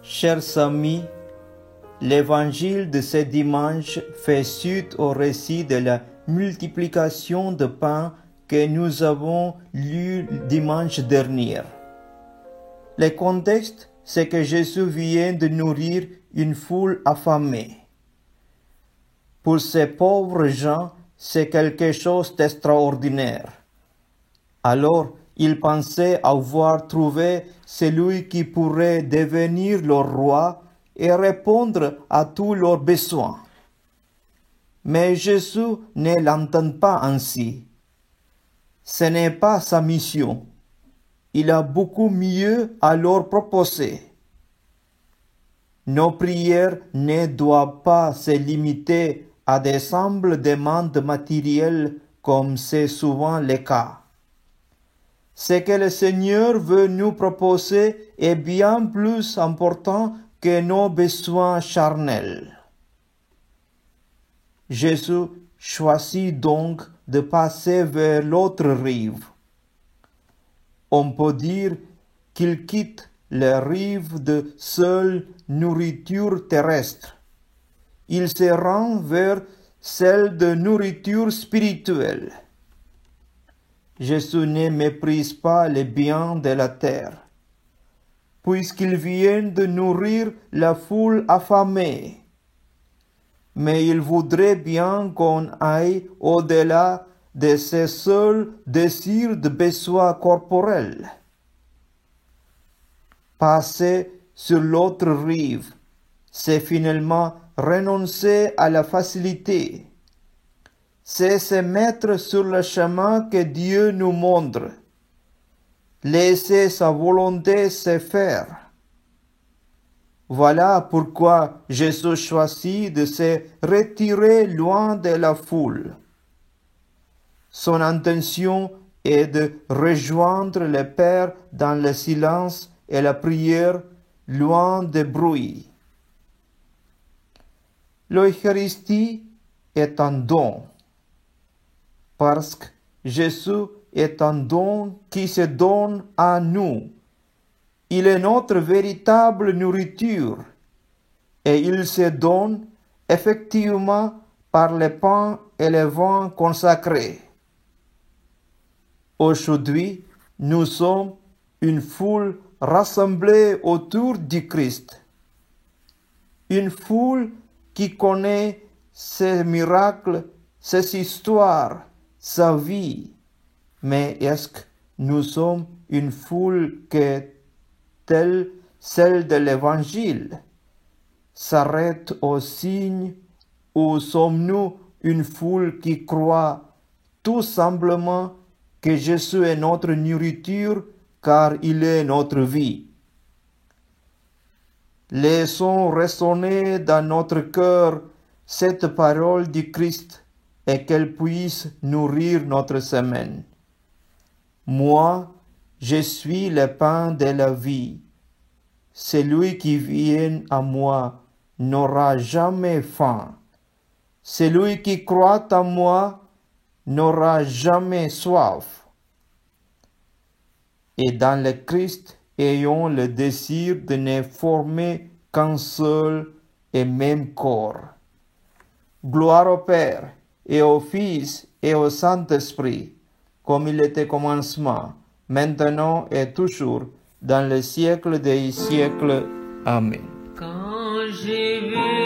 Chers amis, l'évangile de ce dimanche fait suite au récit de la multiplication de pain que nous avons lu dimanche dernier. Le contexte, c'est que Jésus vient de nourrir une foule affamée. Pour ces pauvres gens, c'est quelque chose d'extraordinaire. Alors, ils pensaient avoir trouvé celui qui pourrait devenir leur roi et répondre à tous leurs besoins. Mais Jésus ne l'entend pas ainsi. Ce n'est pas sa mission. Il a beaucoup mieux à leur proposer. Nos prières ne doivent pas se limiter à des simples demandes matérielles comme c'est souvent le cas. Ce que le Seigneur veut nous proposer est bien plus important que nos besoins charnels. Jésus choisit donc de passer vers l'autre rive. On peut dire qu'il quitte la rive de seule nourriture terrestre. Il se rend vers celle de nourriture spirituelle. Jésus ne méprise pas les biens de la terre, puisqu'il vient de nourrir la foule affamée. Mais il voudrait bien qu'on aille au-delà de ces seuls désirs de besoins corporels. Passer sur l'autre rive, c'est finalement renoncer à la facilité. C'est se mettre sur le chemin que Dieu nous montre. Laisser sa volonté se faire. Voilà pourquoi Jésus choisit de se retirer loin de la foule. Son intention est de rejoindre le Père dans le silence et la prière, loin des bruits. L'Eucharistie est un don, parce que Jésus est un don qui se donne à nous. Il est notre véritable nourriture et il se donne effectivement par le pain et le vin consacrés. Aujourd'hui, nous sommes une foule rassemblée autour du Christ. Une foule qui connaît ses miracles, ses histoires, sa vie. Mais est-ce que nous sommes une foule telle celle de l'Évangile s'arrête aux signes ou sommes-nous une foule qui croit tout simplement que Jésus est notre nourriture car il est notre vie? Laissons résonner dans notre cœur cette parole du Christ et qu'elle puisse nourrir notre semaine. Moi, je suis le pain de la vie. Celui qui vient à moi n'aura jamais faim. Celui qui croit en moi n'aura jamais soif. Et dans le Christ, ayons le désir de ne former qu'un seul et même corps. Gloire au Père, et au Fils, et au Saint-Esprit, comme il était au commencement, maintenant et toujours, dans les siècles des siècles. Amen. Quand j'ai vu